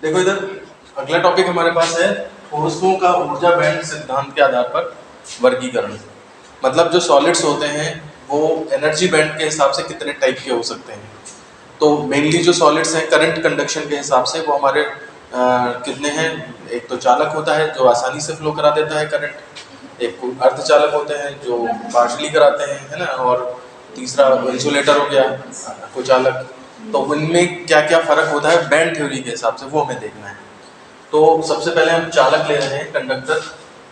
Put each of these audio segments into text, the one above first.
देखो इधर अगला टॉपिक हमारे पास है ठोसों का ऊर्जा बैंड सिद्धांत के आधार पर वर्गीकरण। मतलब जो सॉलिड्स होते हैं वो एनर्जी बैंड के हिसाब से कितने टाइप के हो सकते हैं। तो मेनली जो सॉलिड्स हैं करंट कंडक्शन के हिसाब से वो हमारे कितने हैं। एक तो चालक होता है जो आसानी से फ्लो करा देता है करंट, एक अर्धचालक होते हैं जो पार्शली कराते हैं, है ना, और तीसरा इंसुलेटर हो गया कुचालक। तो उनमें क्या क्या फर्क होता है बैंड थ्योरी के हिसाब से वो हमें देखना है। तो सबसे पहले हम चालक ले रहे हैं कंडक्टर,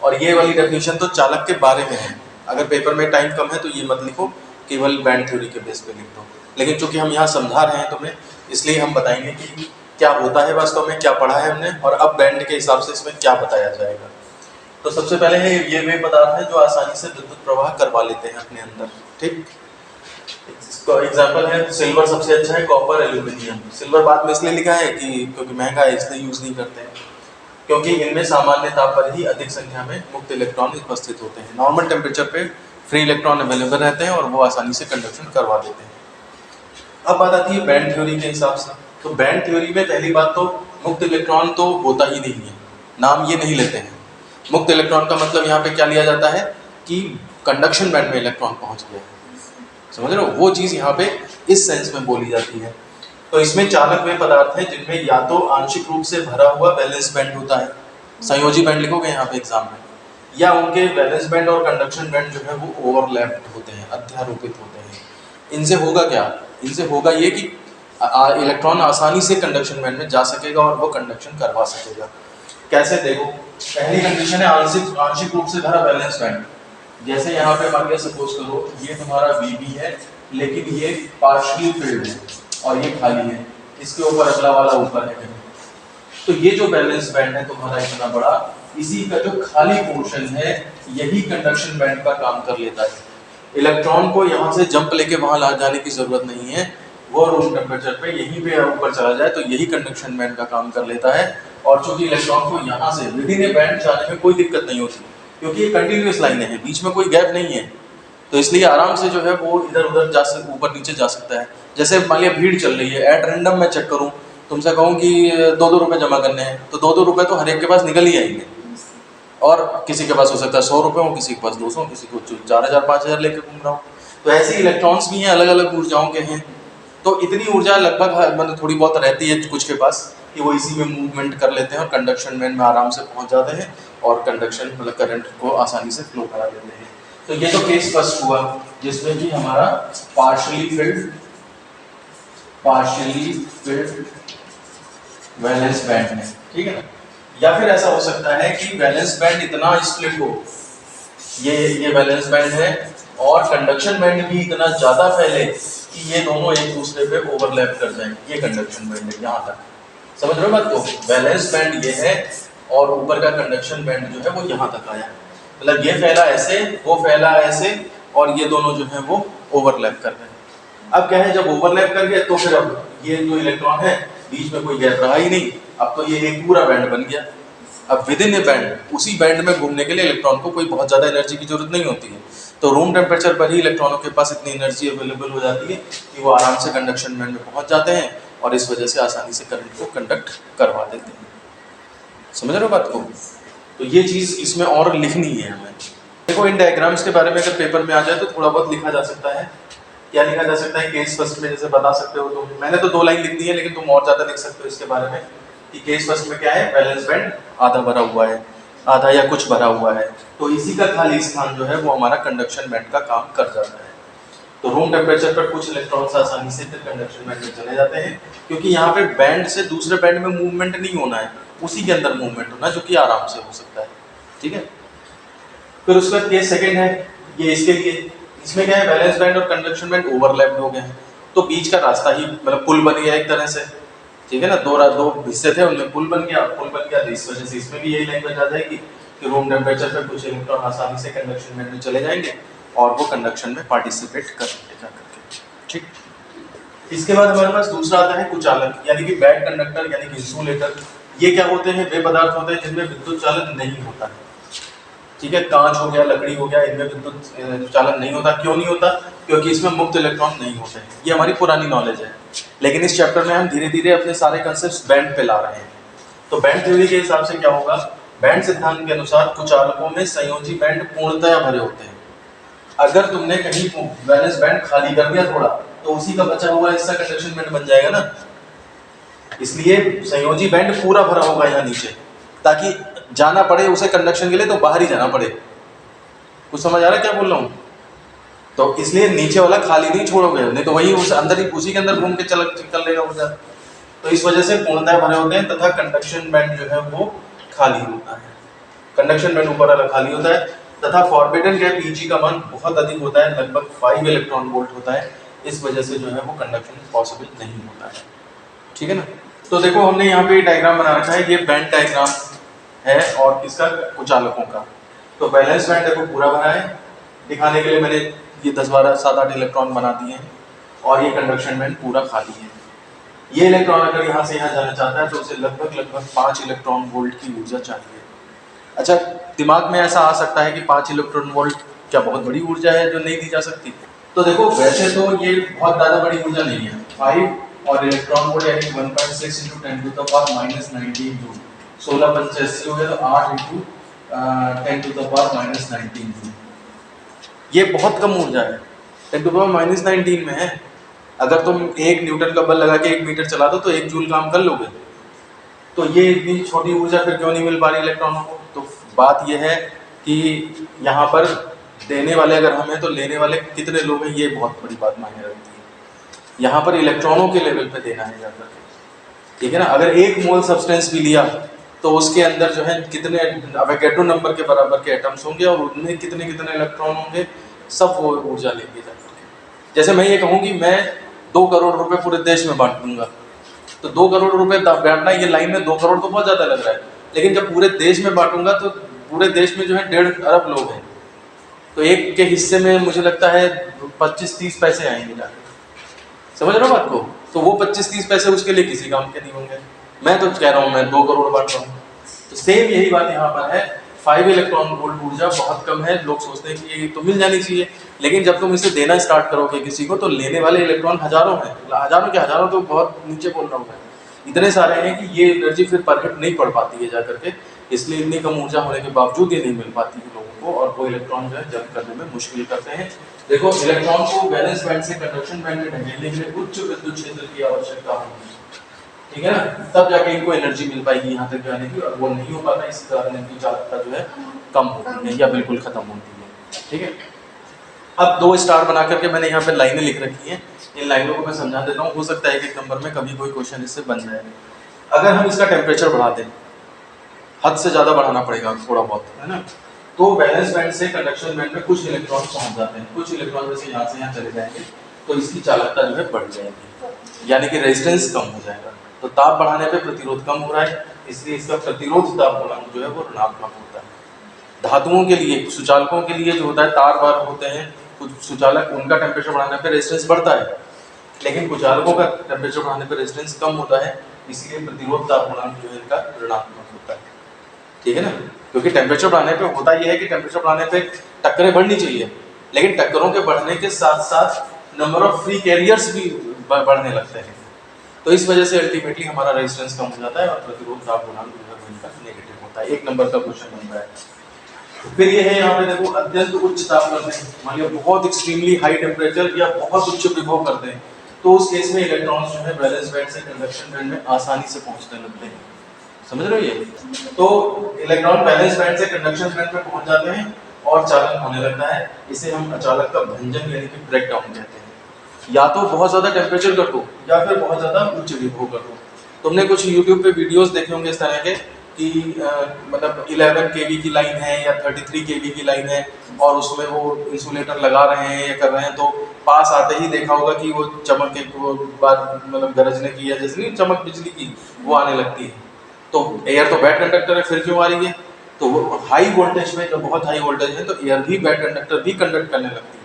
और ये वाली डेफिनेशन तो चालक के बारे में है। अगर पेपर में टाइम कम है तो ये मत लिखो, केवल बैंड थ्योरी के बेस पे लिख दो। लेकिन चूंकि हम यहाँ समझा रहे हैं तुम्हें, इसलिए हम बताएंगे कि क्या होता है वास्तव में, क्या पढ़ा है हमने, और अब बैंड के हिसाब से इसमें क्या बताया जाएगा। तो सबसे पहले है ये वे पदार्थ है जो आसानी से विद्युत प्रवाह करवा लेते हैं अपने अंदर। ठीक, इसका एग्जांपल है सिल्वर सबसे अच्छा है, कॉपर, एल्यूमिनियम। सिल्वर बाद में इसलिए लिखा है कि क्योंकि महंगा है इसलिए यूज नहीं करते हैं, क्योंकि इनमें सामान्य ताप पर ही अधिक संख्या में मुक्त इलेक्ट्रॉन उपस्थित होते हैं। नॉर्मल टेम्परेचर पे फ्री इलेक्ट्रॉन अवेलेबल रहते हैं और वो आसानी से कंडक्शन करवा देते हैं। अब बात आती है बैंड थ्योरी के हिसाब से। तो बैंड थ्योरी में पहली बात तो मुक्त इलेक्ट्रॉन तो होता ही नहीं है, नाम ये नहीं लेते हैं। मुक्त इलेक्ट्रॉन का मतलब यहाँ पे क्या लिया जाता है कि कंडक्शन बैंड में इलेक्ट्रॉन पहुंच गया, समझ रहे हो, वो चीज यहाँ पे इस सेंस में बोली जाती है। तो इसमें चालक वे पदार्थ हैं जिनमें या तो आंशिक रूप से भरा हुआ बैलेंस बैंड होता है, संयोजी बैंड लिखोगे यहाँ पे एग्जाम में, या उनके बैलेंस बैंड और कंडक्शन बैंड जो है वो ओवरलैप्ड होते हैं, अध्यारोपित होते हैं। इनसे होगा क्या, इनसे होगा ये कि इलेक्ट्रॉन आसानी से कंडक्शन बैंड में जा सकेगा और वो कंडक्शन करवा सकेगा। कैसे, देखो पहली कंडीशन है आंशिक रूप से भरा बैलेंस बैंड। जैसे यहाँ पे मान लिया सपोज करो ये तुम्हारा VB है, लेकिन ये पार्शियली फिल्ड है और ये खाली है, इसके ऊपर अगला वाला ऊपर है कहीं। तो ये जो बैलेंस बैंड है तुम्हारा इतना बड़ा, इसी का जो खाली पोर्शन है यही कंडक्शन बैंड का काम कर लेता है। इलेक्ट्रॉन को यहाँ से जंप लेके वहां ला जाने की जरूरत नहीं है, वो रूम टेम्परेचर पे यहीं पे ऊपर चला जाए तो यही कंडक्शन बैंड का काम कर लेता है। और चूंकि इलेक्ट्रॉन को यहाँ से विदिन ए बैंड जाने में कोई दिक्कत नहीं होती, क्योंकि ये कंटिन्यूअस लाइनें हैं, बीच में कोई गैप नहीं है, तो इसलिए आराम से जो है वो इधर उधर जा ऊपर नीचे जा सकता है। जैसे मान लिया भीड़ चल रही है, एट रैंडम मैं चेक करूँ, तुमसे कहूँ कि 2-2 रुपए जमा करने हैं, तो 2-2 रुपए तो हर एक के पास निकल ही आएंगे। और किसी के पास हो सकता है 100 रुपए हो, किसी के पास 200, किसी को 4000-5000 लेके घूम रहा हो। तो ऐसे इलेक्ट्रॉन्स भी हैं, अलग अलग ऊर्जाओं के हैं। तो इतनी ऊर्जा लगभग मतलब थोड़ी बहुत रहती है कुछ के पास कि वो इसी में मूवमेंट कर लेते हैं और कंडक्शन बैंड में आराम से पहुंच जाते हैं और कंडक्शन मतलब करंट को आसानी से फ्लो करा देते हैं। तो ये तो केस फर्स्ट हुआ जिसमें कि हमारा पार्शियली फिल्ड वैलेंस बैंड है, ठीक है ना। या फिर ऐसा हो सकता है कि वैलेंस बैंड इतना स्प्लिट हो, ये वैलेंस बैंड है और कंडक्शन बैंड भी इतना ज्यादा फैले कि ये दोनों एक दूसरे पे ओवरलैप कर जाएं। ये कंडक्शन बैंड है, यहाँ तक समझ रहे हो बात को। वैलेंस बैंड ये है और ऊपर का कंडक्शन बैंड जो है वो यहाँ तक आया, मतलब ये फैला ऐसे, वो फैला ऐसे, और ये दोनों जो है वो ओवरलैप कर रहे हैं। अब क्या है, जब ओवरलैप कर गया तो फिर अब ये जो इलेक्ट्रॉन है बीच में कोई गैप रहा ही नहीं, अब तो ये एक पूरा बैंड बन गया। अब विद इन ए बैंड, उसी बैंड में घूमने के लिए इलेक्ट्रॉन को कोई बहुत ज्यादा एनर्जी की जरूरत नहीं होती है, तो रूम टेम्परेचर पर ही इलेक्ट्रॉनों के पास इतनी एनर्जी अवेलेबल हो जाती है कि वो आराम से कंडक्शन बैंड में पहुंच जाते हैं और इस वजह से आसानी से करंट को कंडक्ट करवा देते हैं। समझ रहे हो बात को। तो ये चीज इसमें और लिखनी है हमें। देखो इन डायग्राम्स के बारे में अगर पेपर में आ जाए तो थोड़ा बहुत लिखा जा सकता है। क्या लिखा जा सकता है, केस फर्स्ट में जैसे बता सकते हो, तो मैंने तो 2 लाइन लिख दी है, लेकिन तुम और ज्यादा लिख सकते हो इसके बारे में कि केस फर्स्ट में क्या है, बैलेंस बैंड आधा भरा हुआ है, आधा या कुछ भरा हुआ है, तो इसी का खाली स्थान जो है वो हमारा कंडक्शन बैंड का काम कर जाता है। तो रूम टेम्परेचर पर कुछ इलेक्ट्रॉन्स आसानी से फिर कंडक्शन बैंड में चले जाते हैं, क्योंकि यहाँ पे बैंड से दूसरे बैंड में मूवमेंट नहीं होना है, उसी के अंदर मूवमेंट होना है, जो कि आराम से हो सकता है, ठीक है। फिर उसका केस सेकंड है, ये इसके लिए, इसमें क्या है, बैलेंस बैंड और कंडक्शन बैंड ओवरलैप्ड हो गए हैं, तो बीच का रास्ता ही मतलब पुल बन गया एक तरह से, ठीक है ना। दो हिस्से थे, उनमें पुल बन गया, तो इस वजह से इसमें भी यही लैंग्वेज आ जाएगी कि रूम टेम्परेचर पर कुछ इलेक्ट्रॉन आसानी से कंडक्शन बैंड में चले जाएंगे और वो कंडक्शन में पार्टिसिपेट करेंगे जा करके, ठीक। इसके बाद हमारे पास दूसरा आता है कुचालक, यानी कि बैड कंडक्टर यानी कि इंसुलेटर। ये क्या होते हैं, वे पदार्थ होते हैं जिनमें विद्युत चालन नहीं होता है, ठीक है। कांच हो गया, लकड़ी हो गया, इनमें विद्युत चालन नहीं होता। क्यों नहीं होता, क्योंकि इसमें मुक्त इलेक्ट्रॉन नहीं होते हैं। ये हमारी पुरानी नॉलेज है, लेकिन इस चैप्टर में हम धीरे धीरे अपने सारे कंसेप्ट बैंड पे ला रहे हैं। तो बैंड थ्योरी के हिसाब से क्या होगा, बैंड सिद्धांत के अनुसार कुचालकों में संयोजी बैंड पूर्णतया भरे होते हैं। अगर तुमने कहीं वैलेंस बैंड खाली कर दिया थोड़ा, तो उसी का बचा हुआ हिस्सा कंडक्शन बैंड बन जाएगा ना। इसलिए संयोजी बैंड पूरा भरा होगा यहाँ नीचे, ताकि जाना पड़े उसे कंडक्शन के लिए तो बाहर ही जाना पड़े। कुछ समझ आ रहा है क्या बोल रहा हूँ? तो इसलिए नीचे वाला खाली नहीं छोड़ोगे, नहीं तो वही उस अंदर ही उसी के अंदर घूम के चल लेगा ऊर्जा। तो इस वजह से पूर्णतः भरे होते हैं तथा कंडक्शन बैंड जो है वो खाली होता है। कंडक्शन बैंड ऊपर वाला खाली होता है तथा फॉरबिडन गैप Eg का मान बहुत अधिक होता है, लगभग 5 इलेक्ट्रॉन वोल्ट होता है। इस वजह से जो है वो कंडक्शन पॉसिबल नहीं होता है। ठीक है ना। तो देखो हमने यहाँ पे डायग्राम बना रखा है, ये बैंड डायग्राम है और किसका, कुचालकों का। तो बैलेंस बैंड देखो पूरा भरा है, दिखाने के लिए मैंने ये 10 12 7 8 इलेक्ट्रॉन बना दिए हैं, और ये कंडक्शन बैंड पूरा खाली है। ये इलेक्ट्रॉन अगर यहाँ से यहाँ जाना चाहता है तो उसे लगभग 5 इलेक्ट्रॉन वोल्ट की ऊर्जा चाहिए। अच्छा, दिमाग में ऐसा आ सकता है कि 5 इलेक्ट्रॉन वोल्ट क्या बहुत बड़ी ऊर्जा है जो नहीं दी जा सकती? तो देखो वैसे तो ये बहुत ज़्यादा बड़ी ऊर्जा नहीं है। 5 और इलेक्ट्रॉन वोल्ट यानी 1.6 × 10⁻⁻19 जूल, 16 × 85 हो गया तो 8 × 10⁻⁻19 जूल। ये बहुत कम ऊर्जा है, 10⁻⁻19 में है। अगर तुम 1 न्यूटन का बल लगा के 1 मीटर चला दो तो 1 जूल काम कर लोगे। तो ये इतनी छोटी ऊर्जा फिर क्यों नहीं मिल पा रही इलेक्ट्रॉनों को? तो बात यह है कि यहाँ पर देने वाले अगर हम हैं तो लेने वाले कितने लोग हैं, ये बहुत बड़ी बात मायने रखती है। यहाँ पर इलेक्ट्रॉनों के लेवल पे देना है जाकर के, ठीक है ना। अगर 1 मोल सब्सटेंस भी लिया तो उसके अंदर जो है कितने एवोगैड्रो नंबर के बराबर के एटम्स होंगे और उनमें कितने इलेक्ट्रॉन होंगे, सब वो ऊर्जा लेंगे जाकर के। जैसे मैं ये कहूँ कि मैं 2 करोड़ रुपए पूरे देश में बांट दूंगा, तो 2 करोड़ रुपए बांटना, ये लाइन में 2 करोड़ तो बहुत ज़्यादा लग रहा है, लेकिन जब पूरे देश में बांटूंगा तो पूरे देश में जो है 1.5 अरब लोग हैं, तो एक के हिस्से में मुझे लगता है 25-30 पैसे आएंगे जाकर। समझ रहे हो बात को? तो वो 25-30 पैसे उसके लिए किसी काम के नहीं होंगे। मैं तो कह रहा हूँ मैं 2 करोड़ बांट रहा हूँ। तो सेम यही बात यहाँ पर है। 5 इलेक्ट्रॉन वोल्ट ऊर्जा बहुत कम है, लोग सोचते हैं कि ये तो मिल जानी चाहिए, लेकिन जब तुम इसे देना स्टार्ट करोगे किसी को तो लेने वाले इलेक्ट्रॉन हजारों हैं, हजारों तो बहुत नीचे बोल रहा हूँ मैं, इतने सारे हैं कि ये एनर्जी फिर पर हिट नहीं पड़ पाती है जाकर के। इसलिए इतनी कम ऊर्जा होने के बावजूद ये नहीं मिल पाती है लोगों को, और वो इलेक्ट्रॉन जो है जब्त करने में मुश्किल करते हैं। देखो इलेक्ट्रॉन को वैलेंस बैंड से कंडक्शन बैंड में ढकेलने के लिए उच्च विद्युत क्षेत्र की आवश्यकता होगी, ठीक है ना, तब जाके इनको एनर्जी मिल पाएगी यहाँ तक जाने की, और वो नहीं हो पाता, इसी कारण इनकी चालकता जो है कम होती है या बिल्कुल खत्म होती है। ठीक है, अब 2 स्टार बना करके मैंने यहाँ पे लाइनें लिख रखी हैं, इन लाइनों को मैं समझा देता हूँ, हो सकता है कि 1 नंबर में कभी कोई क्वेश्चन इससे बन जाए। अगर हम इसका टेम्परेचर बढ़ा दें, हद से ज़्यादा बढ़ाना पड़ेगा थोड़ा बहुत, है ना, तो वैलेंस बैंड से कंडक्शन बैंड में कुछ इलेक्ट्रॉन पहुँच जाते हैं, कुछ इलेक्ट्रॉन जैसे यहाँ से यहाँ चले जाएंगे तो इसकी चालकता जो है बढ़ जाएगी, यानी कि रेजिस्टेंस कम हो जाएगा। तो ताप बढ़ाने पे प्रतिरोध कम हो रहा है, इसलिए इसका प्रतिरोध ताप गुणांक जो है वो ऋणात्मक होता है। धातुओं के लिए, सुचालकों के लिए जो होता है, तार वार होते हैं कुछ सुचालक, उनका टेम्परेचर बढ़ाने पे रेजिस्टेंस बढ़ता है, लेकिन कुचालकों का टेम्परेचर बढ़ाने पे रेजिस्टेंस कम होता है, इसलिए प्रतिरोध ताप गुणांक जो है इनका ऋणात्मक होता है। ठीक है ना, क्योंकि टेम्परेचर बढ़ाने पे होता यह है कि टेम्परेचर बढ़ाने पे टक्करें बढ़नी चाहिए, लेकिन टक्करों के बढ़ने के साथ साथ नंबर ऑफ फ्री कैरियर्स भी बढ़ने लगते हैं, तो इस वजह से अल्टीमेटली हमारा रेजिस्टेंस कम हो जाता है और प्रतिरोध ताप गुणांक जो है इनका नेगेटिव होता है। 1 नंबर का क्वेश्चन बनता है। फिर ये है यहाँ पे देखो, अत्यंत उच्च ताप करते हैं, मान लिया बहुत एक्सट्रीमली हाई टेम्परेचर या बहुत उच्च विभव करते हैं, तो उस केस में इलेक्ट्रॉन्स जो है वैलेंस बैंड से कंडक्शन बैंड में आसानी से पहुंचने लगते हैं। समझ रहे हो ये? तो इलेक्ट्रॉन वैलेंस बैंड से कंडक्शन बैंड में पहुंच जाते हैं और चालन होने लगता है। इसे हम अचालक का भंजन यानी कि ब्रेकडाउन कहते हैं। या तो बहुत ज्यादा टेम्परेचर कर दो या फिर बहुत ज्यादा उच्च विभव कर दो। तुमने कुछ YouTube पे वीडियोस देखे होंगे इस तरह के कि मतलब 11 kV की लाइन है या 33 kV की लाइन है और उसमें वो इंसुलेटर लगा रहे हैं या कर रहे हैं, तो पास आते ही देखा होगा कि वो चमक एक वो बात मतलब गरजने की या जैसे नहीं चमक बिजली की वो आने लगती है। तो एयर तो बैड कंडक्टर है, फिर क्यों आ रही है? तो वो हाई वोल्टेज में, जब बहुत हाई वोल्टेज है तो एयर भी बैड कंडक्टर भी कंडक्ट करने लगती है।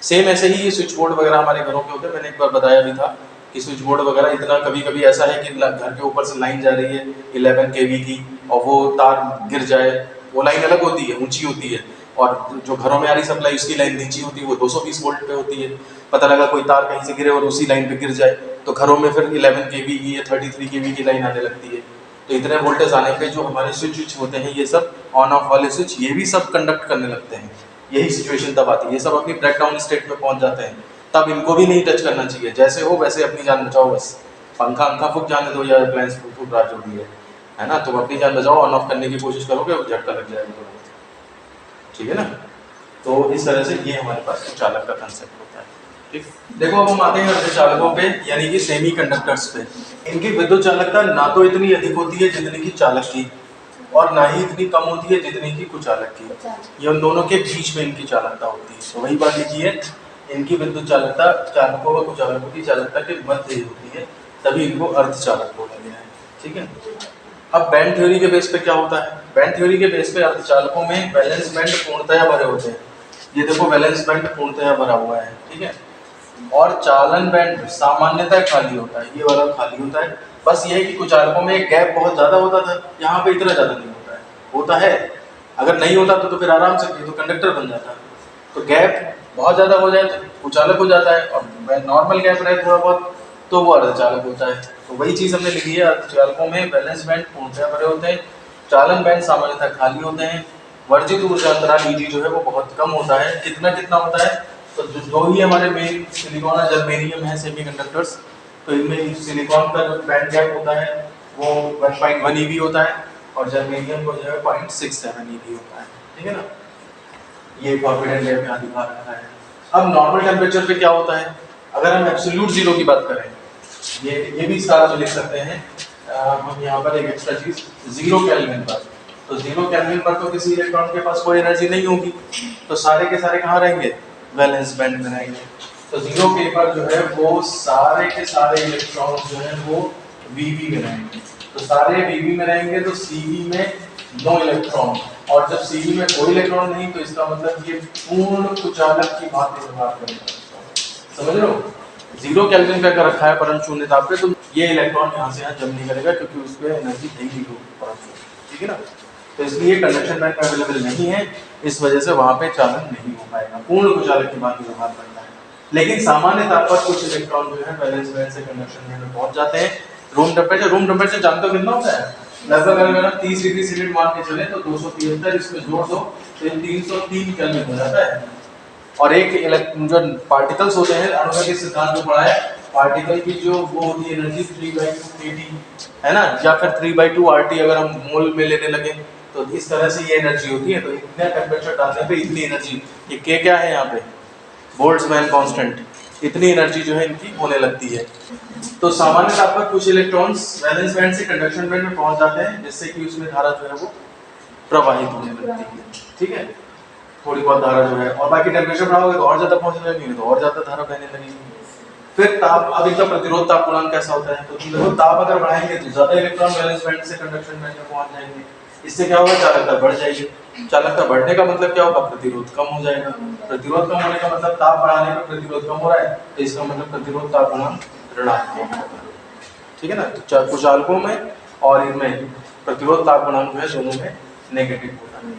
सेम ऐसे ही ये स्विच बोर्ड वगैरह हमारे घरों के होते हैं। मैंने एक बार बताया भी था कि स्विच बोर्ड वगैरह इतना कभी कभी ऐसा है कि घर के ऊपर से लाइन जा रही है 11 kV की और वो तार गिर जाए, वो लाइन अलग होती है, ऊंची होती है, और जो घरों में आ रही सप्लाई उसकी लाइन नीची होती है, वो 220 वोल्ट पे होती है। पता लगा कोई तार कहीं से गिरे और उसी लाइन पे गिर जाए तो घरों में फिर 11 kV की या 33 kV की लाइन आने लगती है। तो इतने वोल्टेज आने पे जो हमारे स्विच होते हैं, ये सब ऑन ऑफ वाले स्विच, ये भी सब कंडक्ट करने लगते हैं। यही सिचुएशन तब आती है, ये सब अपनी ब्रेकडाउन स्टेट में पहुंच जाते हैं, तब इनको भी नहीं टच करना चाहिए। जैसे हो वैसे अपनी जान बचाओ बस। पंखा अंखा फूक जाने दो या अप्लायंस फूक रहा जो भी है ना, तो अपनी जान बचाओ, ऑन ऑफ करने की कोशिश करोगे झटका लग जाएगा तुरंत, ठीक है ना। तो इस तरह से ये हमारे पास चालक का कंसेप्ट होता है। ठीक, देखो अब हम आते हैं अर्धचालकों पे, यानी कि सेमी कंडक्टर्स पे। इनकी विद्युत चालकता ना तो इतनी अधिक होती है जितनी की चालक की, और ना ही इतनी कम होती है जितनी की कुचालक की। ये उन दोनों के बीच में इनकी चालकता होती है। तो वही बात लिखी है, इनकी विद्युत चालकता चालकों व कुचालकों की चालकता के मध्य होती है, तभी इनको अर्धचालक बोला गया है। ठीक है, अब बैंड थ्योरी के बेस पे क्या होता है? बैंड थ्योरी के बेस पे अर्धचालकों में वैलेंस बैंड पूर्णतया भरे होते हैं। ये देखो वैलेंस बैंड पूर्णतया भरा हुआ है, ठीक है। और चालन बैंड सामान्यतः खाली होता है, ये वाला खाली होता है। बस ये है कि कुचालकों में गैप बहुत ज्यादा होता था, यहाँ पे इतना ज्यादा नहीं होता है। अगर नहीं होता तो फिर आराम से तो कंडक्टर बन जाता। तो गैप बहुत ज्यादा हो जाए तो कुचालक हो जाता है, और नॉर्मल गैप रहे थोड़ा बहुत तो वो अर्धचालक होता है। तो वही चीज हमने लिखी है, अर्धचालकों में वैलेंस बैंड पूर्णतया भरे होते हैं, चालन बैंड सामान्यतः खाली होते हैं, वर्जित ऊर्जा अंतराल ईजी जो है वो बहुत कम होता है। कितना कितना होता है? तो जो ही हमारे मेन सिलिकॉन और जर्मेनियम है सेमीकंडक्टर्स, तो इनमें सिलिकॉन का जो बैंड गैप होता है वो 1.1 eV होता है, और जर्मेनियम को जो है 0.67 eV होता है। ठीक है ना, ये फॉरबिडन गैप यहाँ दिखा रखा है। अब नॉर्मल टेम्परेचर पे क्या होता है? अगर हम एब्सोल्यूट जीरो की बात करें, ये भी इसका अर्थ लिख सकते हैं हम यहाँ पर एक एक्स्ट्रा चीज, जीरो केल्विन पर। तो जीरो केल्विन पर तो किसी इलेक्ट्रॉन के पास कोई एनर्जी नहीं होगी, तो सारे के सारे कहाँ रहेंगे? वैलेंस बैंड में रहेंगे। तो जीरो के पर जो है वो सारे के सारे इलेक्ट्रॉन जो है वो वीवी में रहेंगे। तो सारे वीवी में रहेंगे, तो सीवी में 9 इलेक्ट्रॉन, और जब सीवी में कोई इलेक्ट्रॉन नहीं तो इसका मतलब ये पूर्ण कुचालक की भांति व्यवहार करेगा। समझ लो, जीरो केल्विन पे अगर रखा है परम शून्य ताप पे, तो ये इलेक्ट्रॉन यहाँ से यहाँ जम नहीं करेगा, क्योंकि उस पर एनर्जी नहीं दी होगी परम शून्य। ठीक है ना, तो इसलिए कंडक्शन बैंक अवेलेबल नहीं है, इस वजह से वहां पे चालन नहीं हो पाएगा, पूर्ण कुचालक की भांति व्यवहार करता है। लेकिन सामान्य ताप पर कुछ इलेक्ट्रॉन जो है वैलेंस बैंड से कंडक्शन बैंड में पहुंच जाते हैं। रूम टेम्परेचर जानते हो कितना होता है? लगभग अगर हम 30 डिग्री सेंटीग्रेड मान के चले तो 273 इसमें जोड़ दो तो 303 केल्विन हो जाता है। और एक जो पार्टिकल्स होते हैं, अणु के सिद्धांत जो पढ़ा है, पार्टिकल की जो वो होती है एनर्जी 3/2 kT है ना, या फिर 3/2 RT अगर हम मोल में लेने लगे तो इस तरह से ये एनर्जी होती है। तो इतने टेम्परेचर डालने पे इतनी एनर्जी, ये के क्या है यहाँ पे? बोल्ट्जमैन कांस्टेंट, इतनी एनर्जी जो है इनकी होने लगती है। तो सामान्य ताप पर कुछ इलेक्ट्रॉन्स वैलेंस बैंड से कंडक्शन बैंड में पहुंच जाते हैं, जिससे कि उसमें धारा जो है वो प्रवाहित होने लगती है। ठीक है, थोड़ी बहुत धारा जो है, और बाकी टेम्परेचर बढ़ाओगे तो और ज्यादा पहुंचने लगेगी, तो और ज्यादा धारा बहने लगेगी। फिर ताप, अब इनका प्रतिरोध ताप गुणांक कैसा होता है? तो देखो, ताप अगर बढ़ाएंगे तो ज्यादा इलेक्ट्रॉन वैलेंस बैंड से कंडक्शन बैंड में पहुंच जाएंगे, इससे क्या होगा? चालकता बढ़ जाएगी। चालकता बढ़ने का मतलब क्या होगा? प्रतिरोध कम हो जाएगा। प्रतिरोध कम होने का मतलब ताप बढ़ाने पर प्रतिरोध कम हो रहा है, तो इसका मतलब प्रतिरोध ताप गुणांक ऋणात्मक होगा। ठीक है ना, तो कुचालकों में और इनमें प्रतिरोध ताप गुणांक जो है दोनों में नेगेटिव होता है।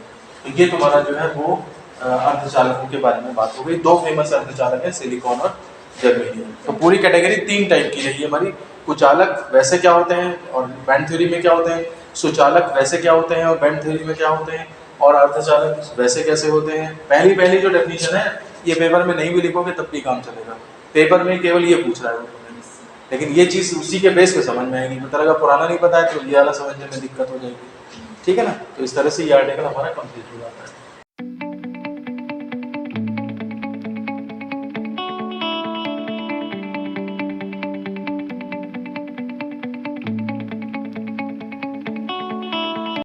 तो ये तुम्हारा जो है वो अर्धचालकों के बारे में बात हो गई। दो फेमस अर्धचालक है, सिलिकॉन और जर्मेनियम। तो पूरी कैटेगरी 3 टाइप की रही है हमारी। कुचालक वैसे क्या होते हैं और बैंड थ्योरी में क्या होते हैं, सुचालक वैसे क्या होते हैं और बैंड थ्योरी में क्या होते हैं, और अर्धचालक वैसे कैसे होते हैं। पहली जो डेफिनेशन है, ये पेपर में नहीं भी लिखोगे तब भी काम चलेगा, पेपर में केवल ये पूछ रहा है, लेकिन ये चीज उसी के बेस पे समझ में आएगी। मतलब अगर पुराना नहीं पता है तो ये वाला समझने में दिक्कत हो जाएगी। ठीक है ना, तो इस तरह से ये आर्टिकल हमारा कंप्लीट हो जाता है।